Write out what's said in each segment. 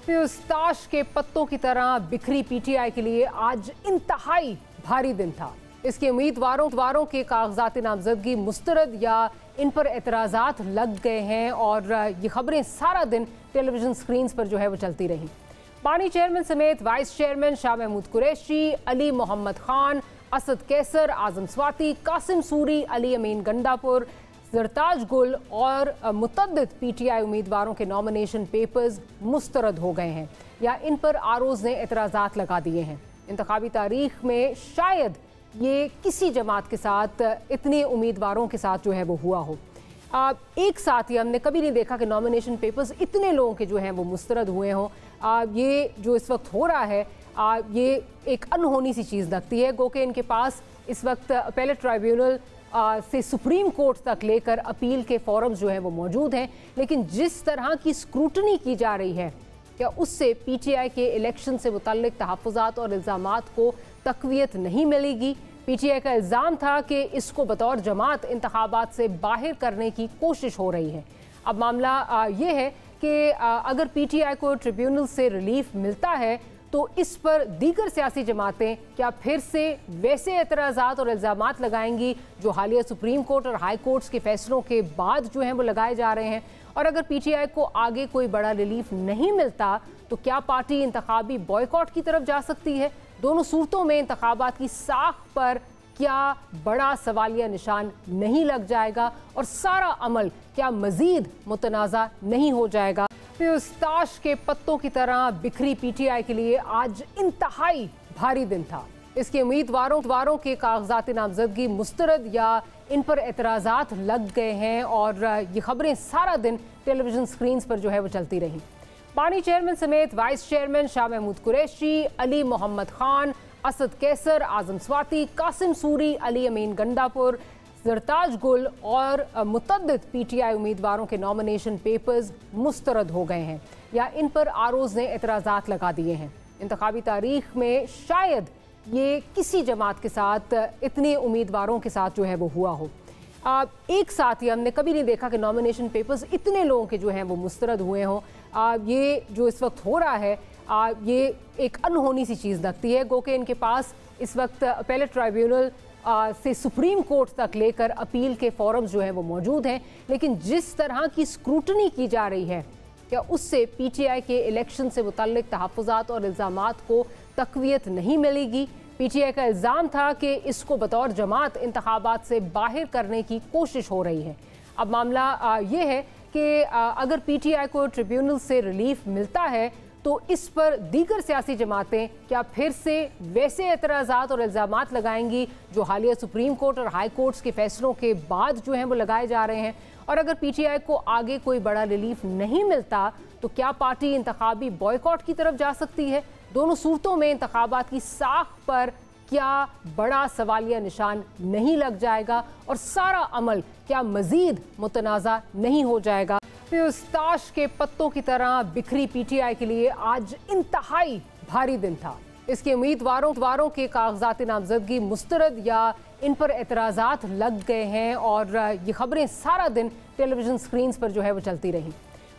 पिस्ताश के पत्तों की तरह बिखरी पीटीआई के लिए आज इंतहाई भारी दिन था। इसके उम्मीदवारों के कागजात नामजदगी मुस्तरद या इन पर एतराज़ात लग गए हैं और ये खबरें सारा दिन टेलीविजन स्क्रीन पर जो है वो चलती रहीं। पानी चेयरमैन समेत वाइस चेयरमैन शाह महमूद कुरैशी, अली मोहम्मद खान, असद कैसर, आजम स्वाति, कासिम सूरी, अली अमीन गंडापुर, जरताज गुल और मुतअद्दिद पीटीआई उम्मीदवारों के नॉमिनेशन पेपर्स मुस्तरद हो गए हैं या इन पर आरोज ने एतराज़ात लगा दिए हैं। इंतखाबी तारीख में शायद ये किसी जमात के साथ इतने उम्मीदवारों के साथ जो है वो हुआ हो। एक साथ ही हमने कभी नहीं देखा कि नॉमिनेशन पेपर्स इतने लोगों के जो हैं वो मुस्तरद हुए हों। ये जो इस वक्त हो रहा है ये एक अनहोनी सी चीज़ लगती है। गो के इनके पास इस वक्त अपीलेट ट्राइब्यूनल से सुप्रीम कोर्ट तक लेकर अपील के फॉरम्स जो हैं वो मौजूद हैं, लेकिन जिस तरह की स्क्रूटनी की जा रही है क्या उससे पीटीआई के इलेक्शन से मुतल्लिक तहफ़्फ़ुज़ात और इल्ज़ामात को तक़वियत नहीं मिलेगी। पीटीआई का इल्ज़ाम था कि इसको बतौर जमात इंतखाबात से बाहर करने की कोशिश हो रही है। अब मामला ये है कि अगर पीटीआई को ट्रिब्यूनल से रिलीफ मिलता है तो इस पर दीगर सियासी जमातें क्या फिर से वैसे एतराज़ात और इल्ज़ामात लगाएंगी जो हालिया सुप्रीम कोर्ट और हाई कोर्ट्स के फैसलों के बाद जो हैं वो लगाए जा रहे हैं। और अगर पीटीआई को आगे कोई बड़ा रिलीफ नहीं मिलता तो क्या पार्टी इंतखाबी बॉयकॉट की तरफ जा सकती है। दोनों सूरतों में इंतखाबात की साख पर क्या बड़ा सवालिया निशान नहीं लग जाएगा और सारा अमल क्या मजीद मुतनाज़ा नहीं हो जाएगा। पिस्ताश के पत्तों की तरह बिखरी पीटीआई के लिए आज इंतहाई भारी दिन था। इसके उम्मीदवारों के कागजात नामजदगी मुस्तरद या इन पर एतराज़ात लग गए हैं और ये खबरें सारा दिन टेलीविजन स्क्रीन पर जो है वो चलती रहीं। पानी चेयरमैन समेत वाइस चेयरमैन शाह महमूद कुरैशी, अली मोहम्मद खान, असद कैसर, आजम स्वाति, कासिम सूरी, अली अमीन गंडापुर, जरताज गुल और मुतअद्दिद पीटीआई उम्मीदवारों के नॉमिनेशन पेपर्स मुस्तरद हो गए हैं या इन पर आरोज ने एतराज़ात लगा दिए हैं। इंतखाबी तारीख में शायद ये किसी जमात के साथ इतने उम्मीदवारों के साथ जो है वो हुआ हो। एक साथ ही हमने कभी नहीं देखा कि नॉमिनेशन पेपर्स इतने लोगों के जो हैं वो मुस्तरद हुए हों। ये जो इस वक्त हो रहा है ये एक अनहोनी सी चीज़ लगती है। गो के इनके पास इस वक्त अपीलेट ट्राइब्यूनल से सुप्रीम कोर्ट तक लेकर अपील के फॉरम्स जो हैं वो मौजूद हैं, लेकिन जिस तरह की स्क्रूटनी की जा रही है क्या उससे पीटीआई के इलेक्शन से मुतल्लिक तहफ़्फ़ुज़ात और इल्ज़ामात को तक़वियत नहीं मिलेगी। पीटीआई का इल्ज़ाम था कि इसको बतौर जमात इंतखाबात से बाहर करने की कोशिश हो रही है। अब मामला ये है कि अगर पीटीआई को ट्रिब्यूनल से रिलीफ मिलता है तो इस पर दीगर सियासी जमातें क्या फिर से वैसे एतराज़ात और इल्ज़ामात लगाएंगी जो हालिया सुप्रीम कोर्ट और हाई कोर्ट्स के फैसलों के बाद जो हैं वो लगाए जा रहे हैं। और अगर पीटीआई को आगे कोई बड़ा रिलीफ नहीं मिलता तो क्या पार्टी इंतखाबी बॉयकॉट की तरफ जा सकती है। दोनों सूरतों में इंतखाबात की साख पर क्या बड़ा सवालिया निशान नहीं लग जाएगा और सारा अमल क्या मजीद मुतनाज़ा नहीं हो जाएगा। पिस्ताश के पत्तों की तरह बिखरी पीटीआई के लिए आज इंतहाई भारी दिन था। इसके उम्मीदवारों के कागजात नामजदगी मुस्तरद या इन पर एतराज़ात लग गए हैं और ये खबरें सारा दिन टेलीविजन स्क्रीन पर जो है वो चलती रहीं।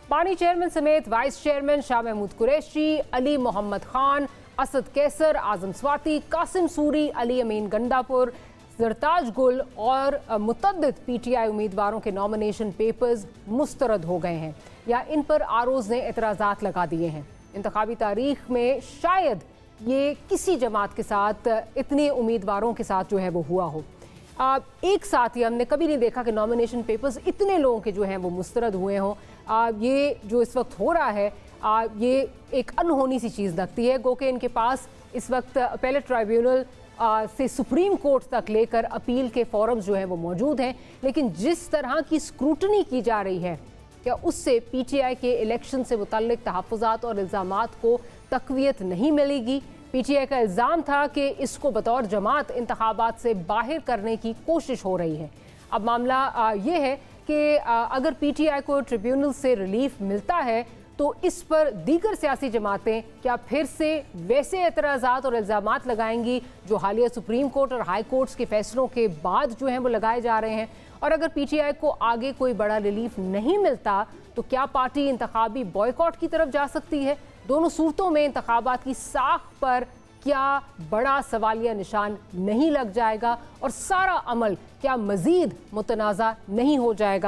पानी चेयरमैन समेत वाइस चेयरमैन शाह महमूद कुरैशी, अली मोहम्मद खान, असद कैसर, आजम स्वाति, कासिम सूरी, अली अमीन गंडापुर, जरताज गुल और मुतअद्दिद पीटीआई उम्मीदवारों के नॉमिनेशन पेपर्स मुस्तरद हो गए हैं या इन पर आरोज ने एतराज़ात लगा दिए हैं। इंतखाबी तारीख में शायद ये किसी जमात के साथ इतने उम्मीदवारों के साथ जो है वो हुआ हो। एक साथ ही हमने कभी नहीं देखा कि नॉमिनेशन पेपर्स इतने लोगों के जो हैं वो मुस्तरद हुए हों। ये जो इस वक्त हो रहा है ये एक अनहोनी सी चीज़ लगती है। गो के इनके पास इस वक्त अपीलेट ट्राइब्यूनल से सुप्रीम कोर्ट तक लेकर अपील के फॉरम्स जो हैं वो मौजूद हैं, लेकिन जिस तरह की स्क्रूटनी की जा रही है क्या उससे पीटीआई के इलेक्शन से मुतल्लिक तहफ़्फ़ुज़ात और इल्ज़ामात को तक़वियत नहीं मिलेगी। पीटीआई का इल्ज़ाम था कि इसको बतौर जमात इंतखाबात से बाहर करने की कोशिश हो रही है। अब मामला ये है कि अगर पीटीआई को ट्रिब्यूनल से रिलीफ मिलता है तो इस पर दीगर सियासी जमातें क्या फिर से वैसे एतराज़ात और इल्ज़ामात लगाएंगी जो हालिया सुप्रीम कोर्ट और हाई कोर्ट्स के फैसलों के बाद जो हैं वो लगाए जा रहे हैं। और अगर पीटीआई को आगे कोई बड़ा रिलीफ नहीं मिलता तो क्या पार्टी इंतखाबी बॉयकॉट की तरफ जा सकती है। दोनों सूरतों में इंतखाबात की साख पर क्या बड़ा सवालिया निशान नहीं लग जाएगा और सारा अमल क्या मजीद मुतनाज़ा नहीं हो जाएगा?